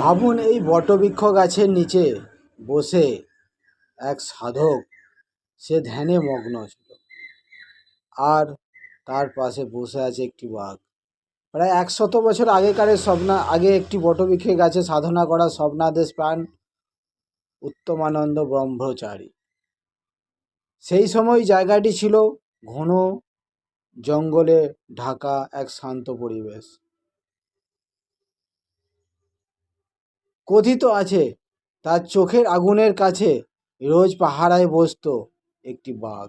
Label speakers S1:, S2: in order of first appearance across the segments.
S1: ভাবুন, এই বটবৃক্ষ গাছের নিচে বসে এক সাধক, সে ধ্যানে মগ্ন ছিল, আর তার পাশে বসে আছে একটি বাঘ। প্রায় 100 বছর আগে একটি বটবৃক্ষের গাছে সাধনা করা স্বপ্নাদেশ প্রাণ উত্তমানন্দ ব্রহ্মচারী। সেই সময় জায়গাটি ছিল ঘন জঙ্গলে ঢাকা এক শান্ত পরিবেশ। কথিত আছে, তার চোখের আগুনের কাছে রোজ পাহারায় বসত একটি বাঘ।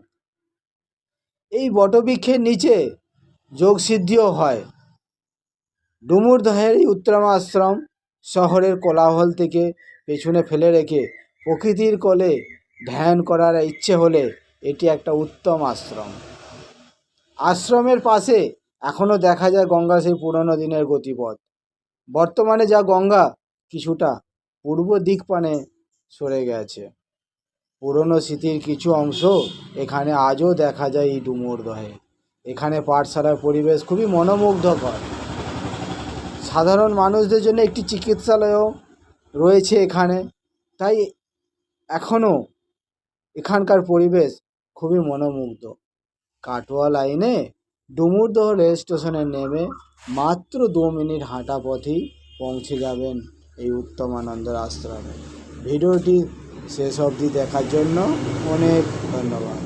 S1: এই বটবৃক্ষের নিচে যোগসিদ্ধিও হয়। ডুমুরদহের উত্তম আশ্রম শহরের কোলাহল থেকে পেছনে ফেলে রেখে প্রকৃতির কোলে ধ্যান করার ইচ্ছে হলে এটি একটা উত্তম আশ্রম। আশ্রমের পাশে এখনও দেখা যায় গঙ্গা, সেই পুরনো দিনের গতিপথ। বর্তমানে যা গঙ্গা কিছুটা পূর্ব দিক পানে সরে গেছে। পুরনো স্মৃতির কিছু অংশ এখানে আজও দেখা যায় এই ডুমুরদহে। এখানে পাঠশালার পরিবেশ খুবই মনোমুগ্ধকর। সাধারণ মানুষদের জন্য একটি চিকিৎসালয়ও রয়েছে এখানে। তাই এখনও এখানকার পরিবেশ খুবই মনোমুগ্ধ। কাটোয়া লাইনে ডুমুরদহ রেল স্টেশনে নেমে মাত্র 2 মিনিট হাঁটা পথেই পৌঁছে যাবেন এই উত্তমানন্দের আশ্রমে। ভিডিওটি শেষ অবধি দেখার জন্য অনেক ধন্যবাদ।